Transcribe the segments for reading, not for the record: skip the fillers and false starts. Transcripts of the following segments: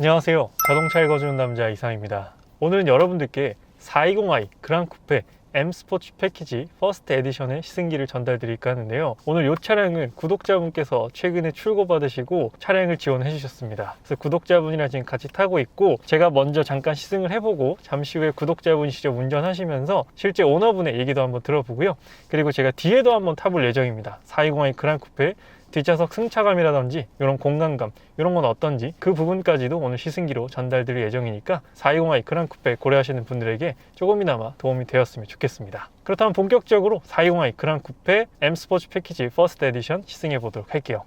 안녕하세요. 자동차에 거주는 남자 이상입니다. 오늘은 여러분들께 420i 그랑 쿠페 M 스포츠 패키지 퍼스트 에디션의 시승기를 전달 드릴까 하는데요. 오늘 이 차량은 구독자분께서 최근에 출고 받으시고 차량을 지원해 주셨습니다. 그래서 구독자분이랑 지금 같이 타고 있고, 제가 먼저 잠깐 시승을 해보고 잠시 후에 구독자분이 직접 운전하시면서 실제 오너분의 얘기도 한번 들어보고요. 그리고 제가 뒤에도 한번 타볼 예정입니다. 420i 그랑 쿠페 뒷좌석 승차감이라든지 이런 공간감, 이런 건 어떤지 그 부분까지도 오늘 시승기로 전달드릴 예정이니까 420i 그랑 쿠페 고려하시는 분들에게 조금이나마 도움이 되었으면 좋겠습니다. 그렇다면 본격적으로 420i 그랑 쿠페 M 스포츠 패키지 퍼스트 에디션 시승해 보도록 할게요.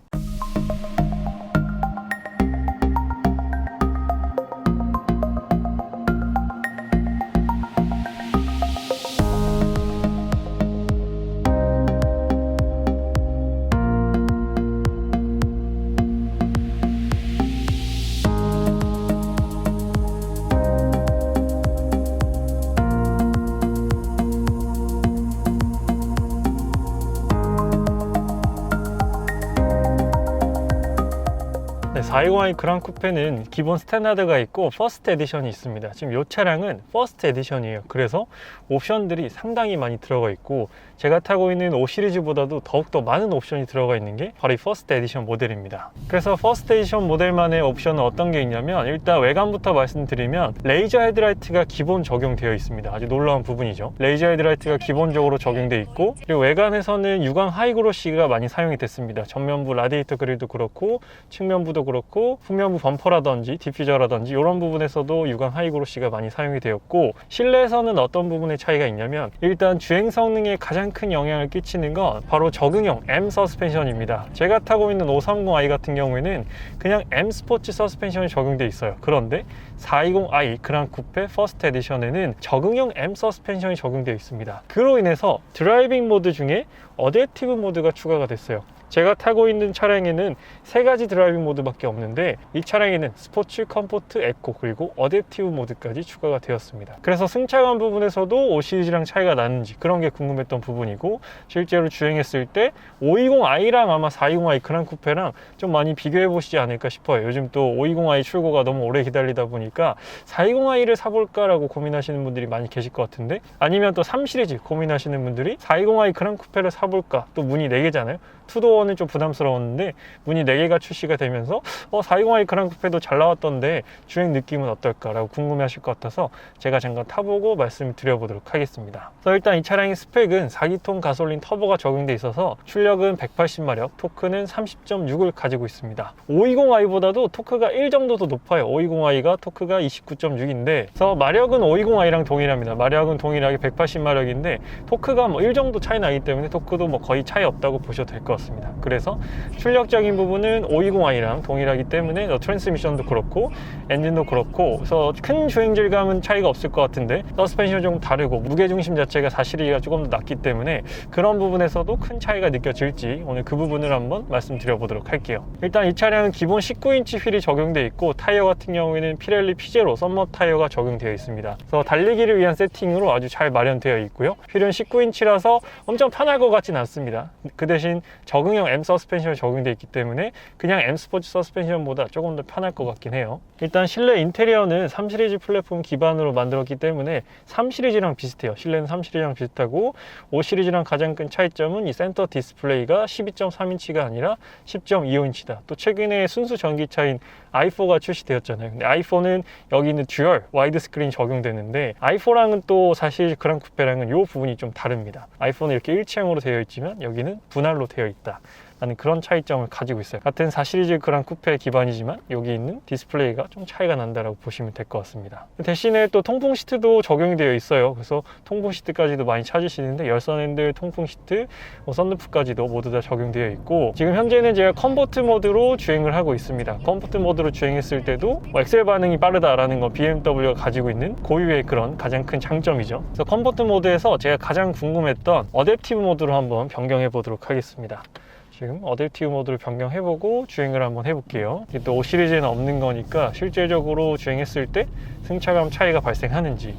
네, 420i 그랑 쿠페는 기본 스탠다드가 있고 퍼스트 에디션이 있습니다. 지금 이 차량은 퍼스트 에디션이에요. 그래서 옵션들이 상당히 많이 들어가 있고, 제가 타고 있는 5 시리즈보다도 더욱더 많은 옵션이 들어가 있는 게 바로 이 퍼스트 에디션 모델입니다. 그래서 퍼스트 에디션 모델만의 옵션은 어떤 게 있냐면, 일단 외관부터 말씀드리면 레이저 헤드라이트가 기본 적용되어 있습니다. 아주 놀라운 부분이죠. 레이저 헤드라이트가 기본적으로 적용되어 있고, 그리고 외관에서는 유광 하이그로시가 많이 사용이 됐습니다. 전면부 라디에이터 그릴도 그렇고 측면부도 그렇고 후면부 범퍼라든지 디퓨저라든지 이런 부분에서도 유광 하이그로시가 많이 사용이 되었고, 실내에서는 어떤 부분의 차이가 있냐면, 일단 주행 성능에 가장 큰 영향을 끼치는 건 바로 적응형 M 서스펜션입니다. 제가 타고 있는 530i 같은 경우에는 그냥 M 스포츠 서스펜션이 적용되어 있어요. 그런데 420i 그랑 쿠페 퍼스트 에디션에는 적응형 M 서스펜션이 적용되어 있습니다. 그로 인해서 드라이빙 모드 중에 어댑티브 모드가 추가가 됐어요. 제가 타고 있는 차량에는 3가지 드라이빙 모드밖에 없는데, 이 차량에는 스포츠, 컴포트, 에코, 그리고 어댑티브 모드까지 추가가 되었습니다. 그래서 승차감 부분에서도 5 시리즈랑 차이가 나는지 그런 게 궁금했던 부분이고, 실제로 주행했을 때 520i랑 아마 420i 그랑 쿠페랑 좀 많이 비교해 보시지 않을까 싶어요. 요즘 또 520i 출고가 너무 오래 기다리다 보니까 420i를 사볼까 라고 고민하시는 분들이 많이 계실 것 같은데, 아니면 또 3 시리즈 고민하시는 분들이 420i 그랑 쿠페를 사볼까, 또 문이 4개잖아요. 투도어는 좀 부담스러웠는데 문이 4개가 출시가 되면서 420i 그랑 쿠페도 잘 나왔던데 주행 느낌은 어떨까 라고 궁금해 하실 것 같아서 제가 잠깐 타보고 말씀을 드려보도록 하겠습니다. 그래서 일단 이 차량의 스펙은 4기통 가솔린 터보가 적용돼 있어서 출력은 180마력, 토크는 30.6을 가지고 있습니다. 520i보다도 토크가 1 정도 더 높아요. 520i가 토크가 29.6인데, 그래서 마력은 520i랑 동일합니다. 마력은 동일하게 180마력인데 토크가 1 정도 차이 나기 때문에 토크도 거의 차이 없다고 보셔도 될 것 같습니다. 그래서 출력적인 부분은 520i랑 동일하기 때문에 트랜스미션도 그렇고 엔진도 그렇고, 그래서 큰 주행 질감은 차이가 없을 것 같은데 서스펜션이 조금 다르고 무게중심 자체가 4시리즈가 조금 더 낮기 때문에 그런 부분에서도 큰 차이가 느껴질지 오늘 그 부분을 한번 말씀드려보도록 할게요. 일단 이 차량은 기본 19인치 휠이 적용되어 있고, 타이어 같은 경우에는 피렐리 P0 썸머 타이어가 적용되어 있습니다. 그래서 달리기를 위한 세팅으로 아주 잘 마련되어 있고요. 휠은 19인치라서 엄청 편할 것 같진 않습니다. 그 대신 적응형 M 서스펜션이 적용되어 있기 때문에 그냥 M 스포츠 서스펜션보다 조금 더 편할 것 같긴 해요. 일단 실내 인테리어는 3 시리즈 플랫폼 기반으로 만들었기 때문에 3 시리즈랑 비슷해요. 실내는 3 시리즈랑 비슷하고, 5 시리즈랑 가장 큰 차이점은 이 센터 디스플레이가 12.3인치가 아니라 10.25인치다. 또 최근에 순수 전기차인 i4가 출시되었잖아요. 근데 i4는 여기 있는 듀얼 와이드 스크린 적용되는데, i4랑은 또 사실 그랑 쿠페랑은 이 부분이 좀 다릅니다. i4는 이렇게 일체형으로 되어 있지만 여기는 분할로 되어 있다 라는 그런 차이점을 가지고 있어요. 같은 4 시리즈 그랑 쿠페 기반이지만 여기 있는 디스플레이가 좀 차이가 난다라고 보시면 될 것 같습니다. 대신에 또 통풍 시트도 적용이 되어 있어요. 그래서 통풍 시트까지도 많이 찾으시는데 열선 핸들, 통풍 시트, 썬루프까지도 모두 다 적용되어 있고, 지금 현재는 제가 컴포트 모드로 주행을 하고 있습니다. 컴포트 모드로 주행했을 때도 엑셀 반응이 빠르다라는 건 BMW가 가지고 있는 고유의 그런 가장 큰 장점이죠. 그래서 컴포트 모드에서 제가 가장 궁금했던 어댑티브 모드로 한번 변경해 보도록 하겠습니다. 지금 어댑티브 모드를 변경해보고 주행을 한번 해볼게요. 또 5 시리즈에는 없는 거니까 실제적으로 주행했을 때 승차감 차이가 발생하는지,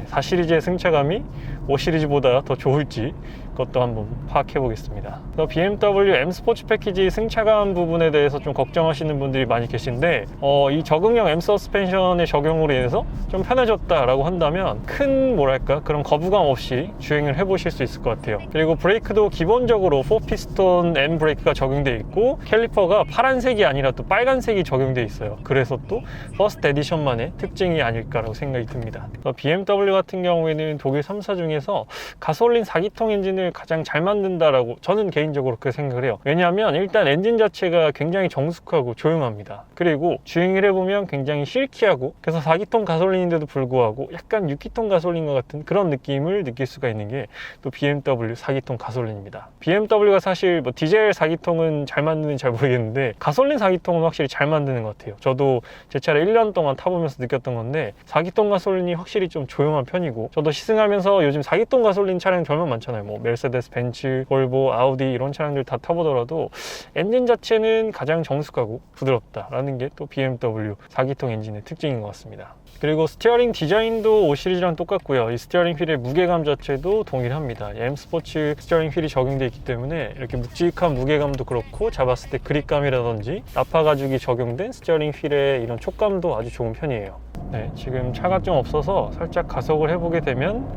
4 시리즈의 승차감이 5 시리즈보다 더 좋을지 그것도 한번 파악해 보겠습니다. BMW M 스포츠 패키지 승차감 부분에 대해서 좀 걱정하시는 분들이 많이 계신데 이 적응형 M 서스펜션의 적용으로 인해서 좀 편해졌다라고 한다면 큰 뭐랄까 그런 거부감 없이 주행을 해보실 수 있을 것 같아요. 그리고 브레이크도 기본적으로 4피스톤 M 브레이크가 적용되어 있고 캘리퍼가 파란색이 아니라 또 빨간색이 적용되어 있어요. 그래서 또 퍼스트 에디션만의 특징이 아닐까라고 생각이 듭니다. BMW 같은 경우에는 독일 3사 중에서 가솔린 4기통 엔진을 가장 잘 만든다라고 저는 개인적으로 그렇게 생각을 해요. 왜냐하면 일단 엔진 자체가 굉장히 정숙하고 조용합니다. 그리고 주행을 해보면 굉장히 실키하고, 그래서 4기통 가솔린인데도 불구하고 약간 6기통 가솔린과 같은 그런 느낌을 느낄 수가 있는 게 또 BMW 4기통 가솔린입니다. BMW가 사실 뭐 디젤 4기통은 잘 만드는지 잘 모르겠는데 가솔린 4기통은 확실히 잘 만드는 것 같아요. 저도 제 차를 1년 동안 타보면서 느꼈던 건데 4기통 가솔린이 확실히 좀 조용한 편이고, 저도 시승하면서 요즘 4기통 가솔린 차량 별로 많잖아요. 뭐 메르세데스 벤츠, 볼보, 아우디 이런 차량들 다 타보더라도 엔진 자체는 가장 정숙하고 부드럽다라는 게 또 BMW 4기통 엔진의 특징인 것 같습니다. 그리고 스티어링 디자인도 5 시리즈랑 똑같고요. 이 스티어링 휠의 무게감 자체도 동일합니다. M 스포츠 스티어링 휠이 적용되어 있기 때문에 이렇게 묵직한 무게감도 그렇고, 잡았을 때 그립감이라든지 나파 가죽이 적용된 스티어링 휠의 이런 촉감도 아주 좋은 편이에요. 네, 지금 차가 좀 없어서 살짝 가속을 해보게 되면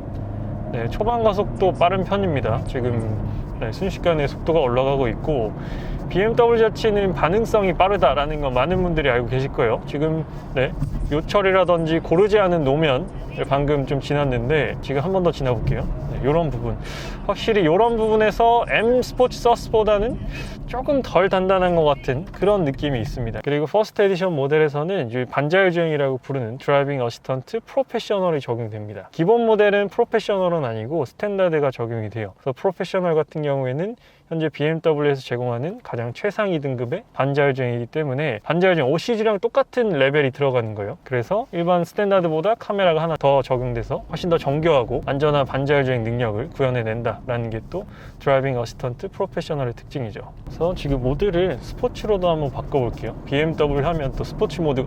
초반 가속도 빠른 편입니다. 지금 순식간에 속도가 올라가고 있고, BMW 자체는 반응성이 빠르다라는 건 많은 분들이 알고 계실 거예요. 지금 요철이라든지 고르지 않은 노면 방금 좀 지났는데 지금 한 번 더 지나볼게요. 이런 부분, 확실히 이런 부분에서 M 스포츠 서스보다는 조금 덜 단단한 것 같은 그런 느낌이 있습니다. 그리고 퍼스트 에디션 모델에서는 반자율 주행이라고 부르는 드라이빙 어시스턴트 프로페셔널이 적용됩니다. 기본 모델은 프로페셔널은 아니고 스탠다드가 적용이 돼요. 그래서 프로페셔널 같은 경우에는 현재 BMW에서 제공하는 가장 최상위 등급의 반자율 주행이기 때문에 반자율 주행 5시리즈랑 똑같은 레벨이 들어가는 거예요. 그래서 일반 스탠다드보다 카메라가 하나 더 적용돼서 훨씬 더 정교하고 안전한 반자율 주행 능력을 구현해낸다라는 게 또 드라이빙 어시스턴트 프로페셔널의 특징이죠. 그래서 지금 모드를 스포츠로도 한번 바꿔볼게요. BMW 하면 또 스포츠 모드,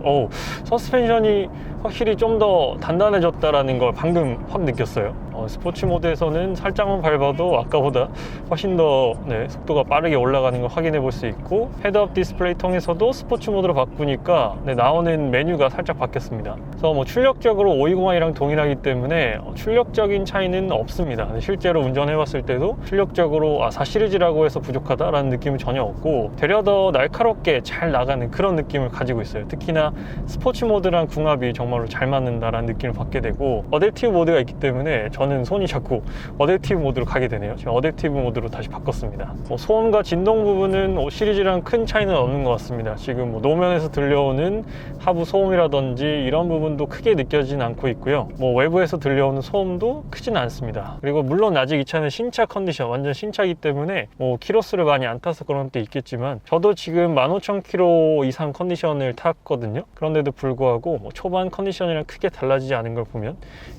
서스펜션이 확실히 좀 더 단단해졌다라는 걸 방금 확 느꼈어요. 스포츠 모드에서는 살짝만 밟아도 아까보다 훨씬 더 속도가 빠르게 올라가는 걸 확인해 볼 수 있고, 헤드업 디스플레이 통해서도 스포츠 모드로 바꾸니까 나오는 메뉴가 살짝 바뀌었습니다. 그래서 뭐 출력적으로 520i랑 동일하기 때문에 출력적인 차이는 없습니다. 실제로 운전해 봤을 때도 출력적으로 4 시리즈라고 해서 부족하다라는 느낌은 전혀 없고, 되려 더 날카롭게 잘 나가는 그런 느낌을 가지고 있어요. 특히나 스포츠 모드랑 궁합이 정말로 잘 맞는다라는 느낌을 받게 되고, 어댑티브 모드가 있기 때문에 저는 손이 자꾸 어댑티브 모드로 가게 되네요. 지금 어댑티브 모드로 다시 바꿨습니다. 소음과 진동 부분은 5 시리즈랑 큰 차이는 없는 것 같습니다. 지금 노면에서 들려오는 하부 소음이라든지 이런 부분도 크게 느껴지진 않고 있고요. 외부에서 들려오는 소음도 크지는 않습니다. 그리고 물론 아직 이 차는 신차 컨디션, 완전 신차이기 때문에 키로수를 많이 안 타서 그런 때 있겠지만, 저도 지금 15,000km 이상 컨디션을 탔거든요. 그런데도 불구하고 초반 컨디션이랑 크게 달라지지 않은 걸 보면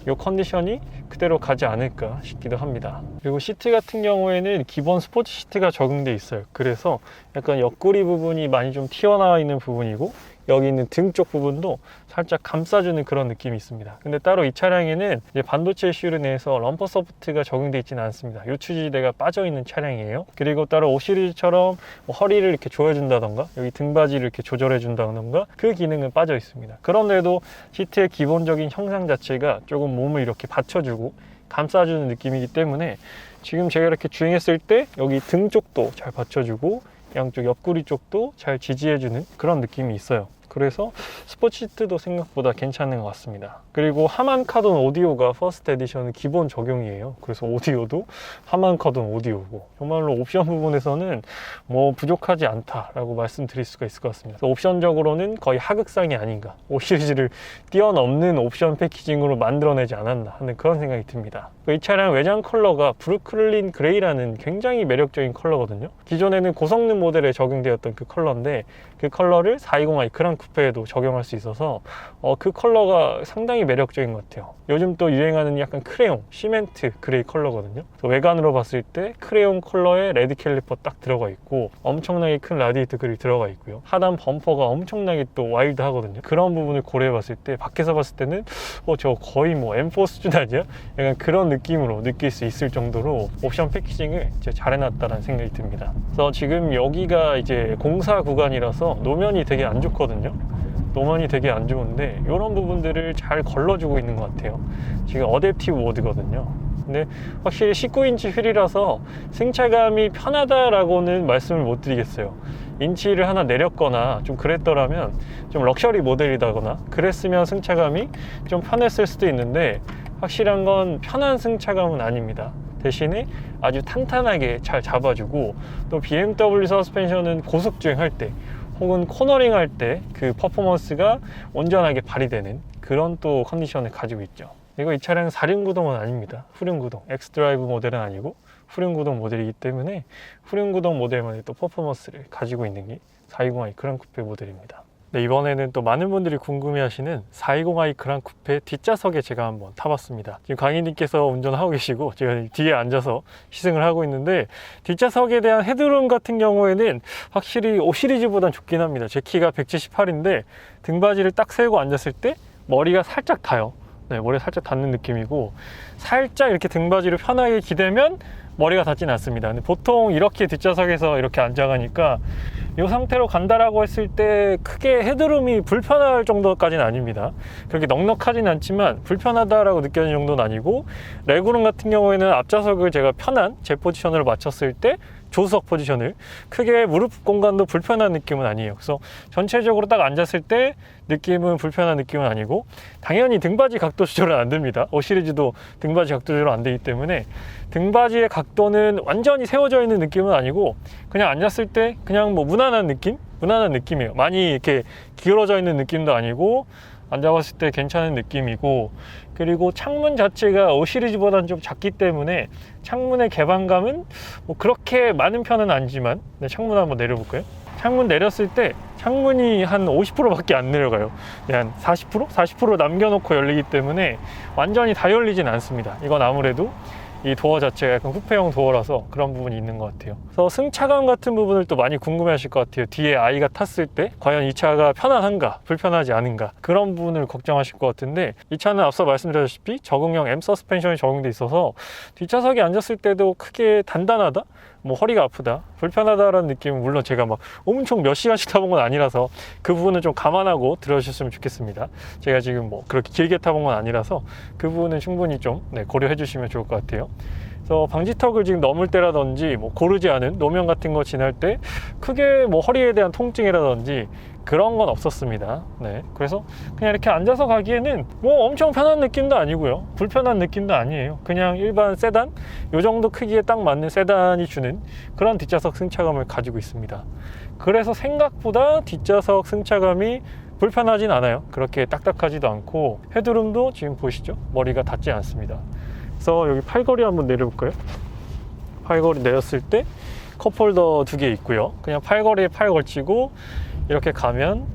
이 컨디션이 그대로 가지 않을까 싶기도 합니다. 그리고 시트 같은 경우에는 기본 스포츠 시트가 적용돼 있어요. 그래서 약간 옆구리 부분이 많이 좀 튀어나와 있는 부분이고, 여기 있는 등 쪽 부분도 살짝 감싸주는 그런 느낌이 있습니다. 근데 따로 이 차량에는 이제 반도체 이슈로 인해서 럼퍼 서포트가 적용되어 있지는 않습니다. 요추지대가 빠져있는 차량이에요. 그리고 따로 5 시리즈처럼 허리를 이렇게 조여준다던가 여기 등받이를 이렇게 조절해준다던가 그 기능은 빠져 있습니다. 그런데도 시트의 기본적인 형상 자체가 조금 몸을 이렇게 받쳐주고 감싸주는 느낌이기 때문에 지금 제가 이렇게 주행했을 때 여기 등 쪽도 잘 받쳐주고 양쪽 옆구리 쪽도 잘 지지해주는 그런 느낌이 있어요. 그래서 스포츠 시트도 생각보다 괜찮은 것 같습니다. 그리고 하만 카돈 오디오가 퍼스트 에디션은 기본 적용이에요. 그래서 오디오도 하만 카돈 오디오고, 정말로 옵션 부분에서는 부족하지 않다라고 말씀드릴 수가 있을 것 같습니다. 그래서 옵션적으로는 거의 하극상이 아닌가, 5 시리즈를 뛰어넘는 옵션 패키징으로 만들어내지 않았나 하는 그런 생각이 듭니다. 이 차량 외장 컬러가 브루클린 그레이라는 굉장히 매력적인 컬러거든요. 기존에는 고성능 모델에 적용되었던 그 컬러인데, 그 컬러를 420i 그랑 쿠페에도 적용할 수 있어서 그 컬러가 상당히 매력적인 것 같아요. 요즘 또 유행하는 약간 크레용, 시멘트 그레이 컬러거든요. 외관으로 봤을 때 크레용 컬러에 레드 캘리퍼 딱 들어가 있고, 엄청나게 큰 라디에이터 그릴 들어가 있고요. 하단 범퍼가 엄청나게 또 와일드하거든요. 그런 부분을 고려해 봤을 때, 밖에서 봤을 때는 저거 거의 M4 수준 아니야? 약간 그런 느낌으로 느낄 수 있을 정도로 옵션 패키징을 잘 해놨다는 생각이 듭니다. 그래서 지금 여기가 이제 공사 구간이라서 노면이 되게 안 좋거든요. 노면이 되게 안 좋은데 이런 부분들을 잘 걸러주고 있는 것 같아요. 지금 어댑티브 모드거든요. 근데 확실히 19인치 휠이라서 승차감이 편하다라고는 말씀을 못 드리겠어요. 인치를 하나 내렸거나 좀 그랬더라면 좀 럭셔리 모델이다거나 그랬으면 승차감이 좀 편했을 수도 있는데 확실한 건 편한 승차감은 아닙니다. 대신에 아주 탄탄하게 잘 잡아주고 또 BMW 서스펜션은 고속주행 할 때 혹은 코너링 할 때 그 퍼포먼스가 온전하게 발휘되는 그런 또 컨디션을 가지고 있죠. 그리고 이 차량은 4륜구동은 아닙니다. 후륜구동, 엑스드라이브 모델은 아니고 후륜구동 모델이기 때문에 후륜구동 모델만의 또 퍼포먼스를 가지고 있는 게 420i 그랑 쿠페 모델입니다. 네, 이번에는 또 많은 분들이 궁금해하시는 420i 그랑 쿠페 뒷좌석에 제가 한번 타봤습니다. 지금 강희님께서 운전하고 계시고 제가 뒤에 앉아서 시승을 하고 있는데 뒷좌석에 대한 헤드룸 같은 경우에는 확실히 5 시리즈보단 좋긴 합니다. 제 키가 178인데 등받이를 딱 세우고 앉았을 때 머리가 살짝 닿아요. 네, 머리가 살짝 닿는 느낌이고 살짝 이렇게 등받이를 편하게 기대면 머리가 닿진 않습니다. 근데 보통 이렇게 뒷좌석에서 이렇게 앉아가니까 이 상태로 간다라고 했을 때 크게 헤드룸이 불편할 정도까지는 아닙니다. 그렇게 넉넉하진 않지만 불편하다라고 느껴지는 정도는 아니고 레그룸 같은 경우에는 앞좌석을 제가 편한 제 포지션으로 맞췄을 때 조수석 포지션을 크게 무릎 공간도 불편한 느낌은 아니에요. 그래서 전체적으로 딱 앉았을 때 느낌은 불편한 느낌은 아니고 당연히 등받이 각도 조절은 안 됩니다. 5 시리즈도 등받이 각도 조절 안 되기 때문에 등받이의 각도는 완전히 세워져 있는 느낌은 아니고 그냥 앉았을 때 그냥 뭐 무난한 느낌? 무난한 느낌이에요. 많이 이렇게 기울어져 있는 느낌도 아니고 앉아봤을 때 괜찮은 느낌이고 그리고 창문 자체가 5 시리즈보다는 좀 작기 때문에 창문의 개방감은 뭐 그렇게 많은 편은 아니지만 네, 창문 한번 내려볼까요? 창문 내렸을 때 창문이 한 50%밖에 안 내려가요. 네, 한 40%? 40% 남겨놓고 열리기 때문에 완전히 다 열리진 않습니다. 이건 아무래도 이 도어 자체가 약간 쿠페형 도어라서 그런 부분이 있는 것 같아요. 그래서 승차감 같은 부분을 또 많이 궁금해 하실 것 같아요. 뒤에 아이가 탔을 때 과연 이 차가 편안한가 불편하지 않은가 그런 부분을 걱정하실 것 같은데 이 차는 앞서 말씀드렸다시피 적응형 M 서스펜션이 적용돼 있어서 뒷좌석에 앉았을 때도 크게 단단하다? 뭐 허리가 아프다, 불편하다라는 느낌은 물론 제가 막 엄청 몇 시간씩 타본 건 아니라서 그 부분은 좀 감안하고 들어주셨으면 좋겠습니다. 제가 지금 뭐 그렇게 길게 타본 건 아니라서 그 부분은 충분히 좀 고려해 주시면 좋을 것 같아요. 그래서 방지턱을 지금 넘을 때라든지 뭐 고르지 않은 노면 같은 거 지날 때 크게 뭐 허리에 대한 통증이라든지 그런 건 없었습니다. 네, 그래서 그냥 이렇게 앉아서 가기에는 뭐 엄청 편한 느낌도 아니고요, 불편한 느낌도 아니에요. 그냥 일반 세단, 요 정도 크기에 딱 맞는 세단이 주는 그런 뒷좌석 승차감을 가지고 있습니다. 그래서 생각보다 뒷좌석 승차감이 불편하진 않아요. 그렇게 딱딱하지도 않고 헤드룸도 지금 보시죠, 머리가 닿지 않습니다. 그래서 여기 팔걸이 한번 내려볼까요? 팔걸이 내렸을 때 컵홀더 2개 있고요. 그냥 팔걸이에 팔 걸치고 이렇게 가면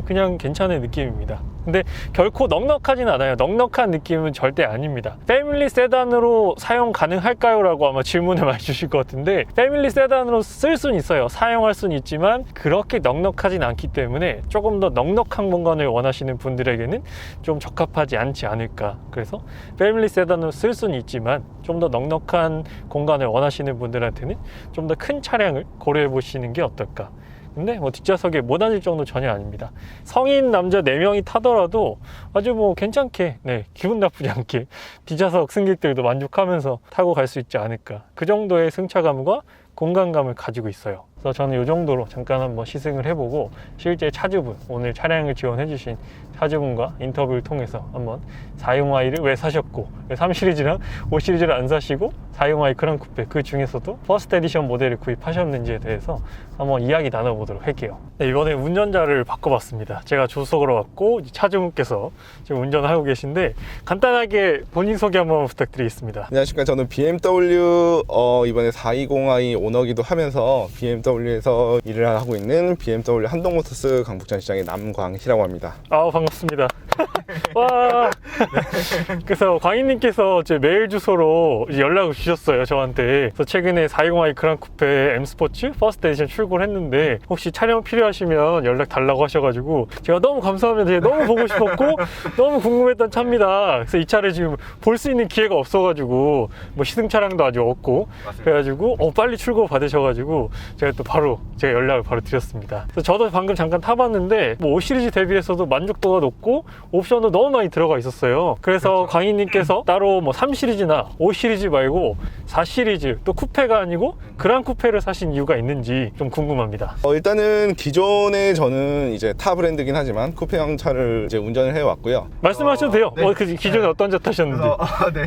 그냥 괜찮은 느낌입니다. 근데 결코 넉넉하진 않아요. 넉넉한 느낌은 절대 아닙니다. 패밀리 세단으로 사용 가능할까요? 라고 아마 질문을 많이 주실 것 같은데 패밀리 세단으로 쓸 수는 있어요. 사용할 수는 있지만 그렇게 넉넉하진 않기 때문에 조금 더 넉넉한 공간을 원하시는 분들에게는 좀 적합하지 않지 않을까. 그래서 패밀리 세단으로 쓸 수는 있지만 좀 더 넉넉한 공간을 원하시는 분들한테는 좀 더 큰 차량을 고려해 보시는 게 어떨까. 근데 뭐 뒷좌석에 못 앉을 정도 전혀 아닙니다. 성인 남자 4명이 타더라도 아주 뭐 괜찮게 기분 나쁘지 않게 뒷좌석 승객들도 만족하면서 타고 갈 수 있지 않을까. 그 정도의 승차감과 공간감을 가지고 있어요. 그래서 저는 이 정도로 잠깐 한번 시승을 해보고 실제 차주분, 오늘 차량을 지원해 주신 차주분과 인터뷰를 통해서 한번 420i를 왜 사셨고 왜 3시리즈랑 5시리즈를 안 사시고 420i 그랑 쿠페 그 중에서도 퍼스트 에디션 모델을 구입하셨는지에 대해서 한번 이야기 나눠보도록 할게요. 네, 이번에 운전자를 바꿔봤습니다. 제가 조수석으로 왔고 차주분께서 지금 운전을 하고 계신데 간단하게 본인 소개 한번 부탁드리겠습니다. 안녕하십니까. 저는 BMW 이번에 420i 오너기도 하면서 BMW에서 일을 하고 있는 BMW 한동모터스 강북전 시장의 남광희라고 합니다. 반갑습니다. 와. 그래서 광희님께서 제 메일 주소로 이제 연락을 주셨어요, 저한테. 그래서 최근에 420i 그랑 쿠페 M 스포츠 퍼스트 에디션 출고를 했는데 혹시 촬영 필요하시면 연락 달라고 하셔가지고 제가 너무 감사하면 제가 너무 보고 싶었고 너무 궁금했던 차입니다. 그래서 이 차를 지금 볼 수 있는 기회가 없어가지고 뭐 시승 차량도 아직 없고 맞습니다. 그래가지고 빨리 출고 받으셔가지고 제가 또 바로 제가 연락을 바로 드렸습니다. 그래서 저도 방금 잠깐 타봤는데 뭐 5 시리즈 대비해서도 만족도가 높고 옵션도 너무 많이 들어가 있었어요. 그래서 광희님께서 따로 뭐 3 시리즈나 5 시리즈 말고 4 시리즈 또 쿠페가 아니고 그랑 쿠페를 사신 이유가 있는지 좀 궁금합니다. 일단은 기존에 저는 이제 타 브랜드긴 하지만 쿠페형 차를 이제 운전을 해왔고요. 말씀하셔도 돼요. 네. 그 기존에 어떤 차 타셨는지.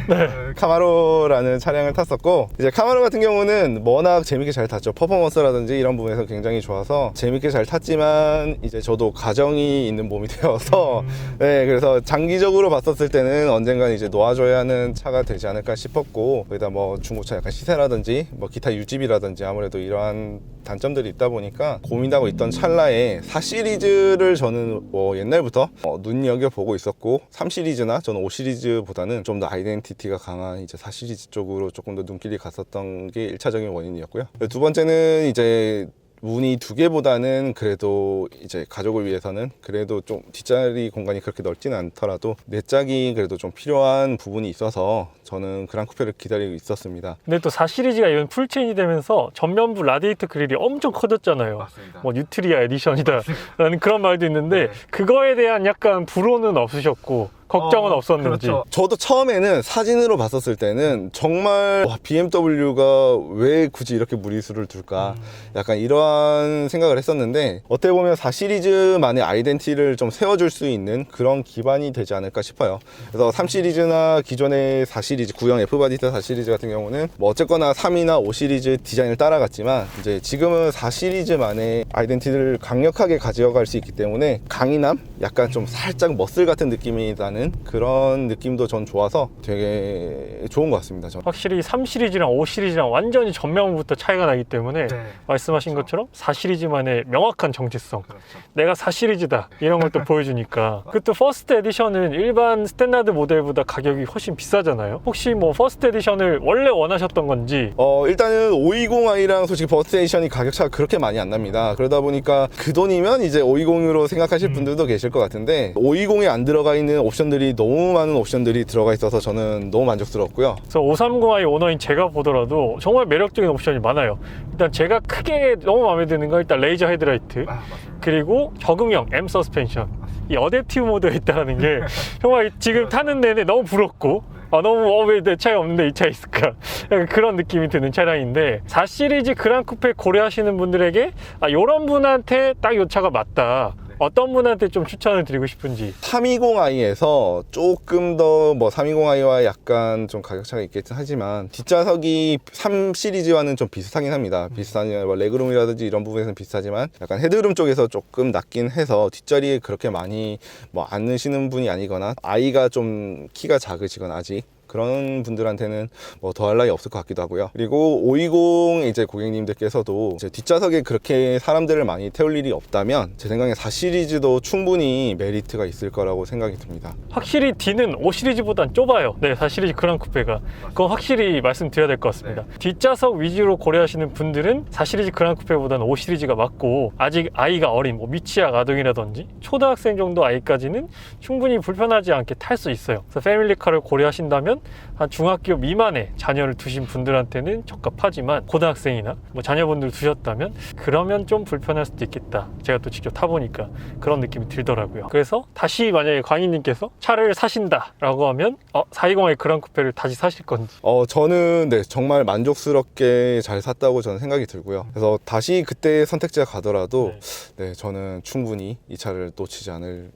네. 카마로라는 차량을 탔었고 이제 카마로 같은 경우는 워낙 재밌게 잘 탔죠. 퍼포먼스라든지 이런 부분에서 굉장히 좋아서 재밌게 잘 탔지만 이제 저도 가정이 있는 몸이 되어서 네, 그래서 장기적으로 봤었을 때는 언젠간 이제 놓아줘야 하는 차가 되지 않을까 싶었고 거기다 뭐 중고차 약간 시세라든지 뭐 기타 유지비라든지 아무래도 이러한 단점들이 있다 보니까 고민하고 있던 찰나에 4 시리즈를 저는 옛날부터 눈여겨보고 있었고 3 시리즈나 저는 5 시리즈보다는 좀 더 아이덴티티가 강한 이제 4 시리즈 쪽으로 조금 더 눈길이 갔었던 게 1차적인 원인이었고요. 두 번째는 이제 문이 2개보다는 그래도 이제 가족을 위해서는 그래도 좀 뒷자리 공간이 그렇게 넓지는 않더라도 내 짝이 그래도 좀 필요한 부분이 있어서 저는 그랑 쿠페를 기다리고 있었습니다. 근데 또 4 시리즈가 이번 풀체인이 되면서 전면부 라디에이터 그릴이 엄청 커졌잖아요. 맞습니다. 뭐 뉴트리아 에디션이다 라는 그런 말도 있는데 네. 그거에 대한 약간 불호는 없으셨고 걱정은 없었는지. 그렇죠. 저도 처음에는 사진으로 봤었을 때는 정말 BMW가 왜 굳이 이렇게 무리수를 둘까 약간 이러한 생각을 했었는데 어떻게 보면 4 시리즈만의 아이덴티티를 좀 세워줄 수 있는 그런 기반이 되지 않을까 싶어요. 그래서 3 시리즈나 기존의 4 시리즈 구형 F바디타 4 시리즈 같은 경우는 뭐 어쨌거나 3이나 5 시리즈 디자인을 따라갔지만 이제 지금은 4 시리즈만의 아이덴티티를 강력하게 가져갈 수 있기 때문에 강인함? 약간 좀 살짝 멋슬 같은 느낌이 나는 그런 느낌도 전 좋아서 되게 좋은 것 같습니다. 저는. 확실히 3 시리즈랑 5 시리즈랑 완전히 전면부터 차이가 나기 때문에 네. 말씀하신 것처럼 4 시리즈만의 명확한 정체성, 그렇죠. 내가 4 시리즈다 이런 걸 또 보여주니까. 그 또 퍼스트 에디션은 일반 스탠다드 모델보다 가격이 훨씬 비싸잖아요. 혹시 뭐 퍼스트 에디션을 원래 원하셨던 건지. 일단은 520i랑 솔직히 버스트 에디션이 가격 차가 그렇게 많이 안 납니다. 그러다 보니까 그 돈이면 이제 520으로 생각하실 분들도 계실 것 같은데 520에 안 들어가 있는 옵션들이 너무 많은 옵션들이 들어가 있어서 저는 너무 만족스럽고요. 그래서 530i 오너인 제가 보더라도 정말 매력적인 옵션이 많아요. 일단 제가 크게 너무 마음에 드는 건 일단 레이저 헤드라이트, 맞습니다. 그리고 적응형 M 서스펜션, 이 어댑티브 모드가 있다는 게 정말 지금 타는 내내 너무 부럽고 너무 왜 내 차에 없는데 이 차에 있을까 약간 그런 느낌이 드는 차량인데 4 시리즈 그랑 쿠페 고려하시는 분들에게 이런 분한테 딱 이 차가 맞다, 어떤 분한테 좀 추천을 드리고 싶은지. 320i에서 조금 더 뭐 320i와 약간 좀 가격 차가 있겠긴 하지만 뒷좌석이 3 시리즈와는 좀 비슷하긴 합니다. 비슷한 뭐 레그룸이라든지 이런 부분에서는 비슷하지만 약간 헤드룸 쪽에서 조금 낮긴 해서 뒷자리에 그렇게 많이 뭐 앉으시는 분이 아니거나 아이가 좀 키가 작으시거나 아직 그런 분들한테는 뭐 더할 나위 없을 것 같기도 하고요. 그리고 520 이제 고객님들께서도 이제 뒷좌석에 그렇게 사람들을 많이 태울 일이 없다면 제 생각에 4 시리즈도 충분히 메리트가 있을 거라고 생각이 듭니다. 확실히 D는 5 시리즈보단 좁아요. 네, 4 시리즈 그랑 쿠페가. 그건 확실히 말씀드려야 될 것 같습니다. 뒷좌석 위주로 고려하시는 분들은 4 시리즈 그랑 쿠페보다는 5 시리즈가 맞고, 아직 아이가 어린 뭐 미취학 아동이라든지 초등학생 정도 아이까지는 충분히 불편하지 않게 탈 수 있어요. 그래서 패밀리카를 고려하신다면 한 중학교 미만의 자녀를 두신 분들한테는 적합하지만 고등학생이나 뭐 자녀분들 두셨다면 그러면 좀 불편할 수도 있겠다. 제가 또 직접 타보니까 그런 느낌이 들더라고요. 그래서 다시 만약에 광희님께서 차를 사신다 라고 하면 420i 그랑 쿠페를 다시 사실 건지. 저는 네, 정말 만족스럽게 잘 샀다고 저는 생각이 들고요. 그래서 다시 그때 선택지가 가더라도 네, 저는 충분히 이 차를 놓치지 않을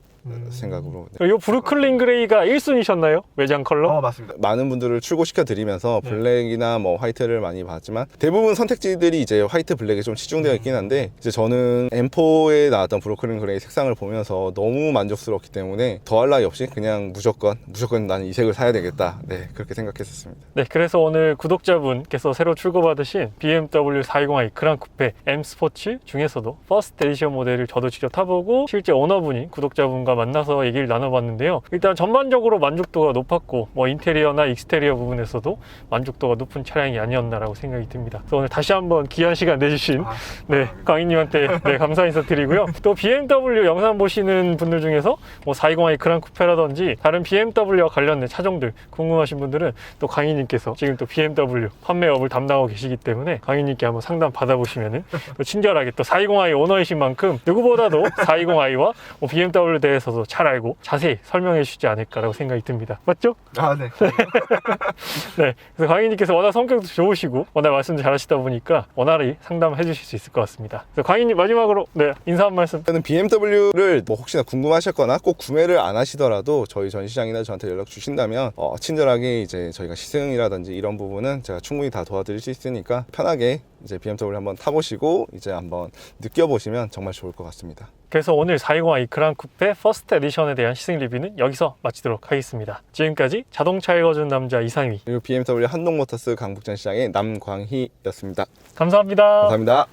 생각으로. 네. 이 브루클린 그레이가 1순위셨나요? 외장 컬러? 맞습니다. 많은 분들을 출고시켜 드리면서 블랙이나 뭐 화이트를 많이 봤지만 대부분 선택지들이 이제 화이트 블랙에 좀 치중되어 있긴 한데 이제 저는 M4에 나왔던 브루클린 그레이 색상을 보면서 너무 만족스럽기 때문에 더할 나위 없이 그냥 무조건 나는 이 색을 사야 되겠다. 네, 그렇게 생각했었습니다. 네, 그래서 오늘 구독자분께서 새로 출고받으신 BMW 420i 그랑 쿠페 M 스포츠 중에서도 퍼스트 에디션 모델을 저도 직접 타보고 실제 오너분이 구독자분과 만나서 얘기를 나눠봤는데요. 일단 전반적으로 만족도가 높았고 뭐 인테리어나 익스테리어 부분에서도 만족도가 높은 차량이 아니었나라고 생각이 듭니다. 그래서 오늘 다시 한번 귀한 시간 내주신 네, 강희님한테 네, 감사 인사드리고요. 또 BMW 영상 보시는 분들 중에서 뭐 420i 그랑 쿠페라든지 다른 BMW와 관련된 차종들 궁금하신 분들은 또 강희님께서 지금 또 BMW 판매업을 담당하고 계시기 때문에 강희님께 한번 상담 받아보시면은 또 친절하게 또 420i 오너이신 만큼 누구보다도 420i와 BMW에 대해서도 잘 알고 자세히 설명해 주시지 않을까라고 생각이 듭니다. 맞죠? 아, 네. 네. 그래서 강희님께서 워낙 성격도 좋으시고 워낙 말씀도 잘하시다 보니까 원활히 상담해 주실 수 있을 것 같습니다. 그래서 강희님 마지막으로 네, 인사 한 말씀. 저는 BMW를 뭐 혹시나 궁금하셨거나 꼭 구매를 안 하시더라도 저희 전시장이나 저한테 연락 주신다면 친절하게 이제 저희가 시승이라든지 이런 부분은 제가 충분히 다 도와드릴 수 있으니까 편하게 이제 BMW를 한번 타보시고 이제 한번 느껴보시면 정말 좋을 것 같습니다. 그래서 오늘 420i 그랑 쿠페 퍼스트 에디션에 대한 시승 리뷰는 여기서 마치도록 하겠습니다. 지금까지 자동차 읽어주는 남자 이상휘 그리고 BMW 한동모터스 강북전시장의 남광희였습니다. 감사합니다. 감사합니다.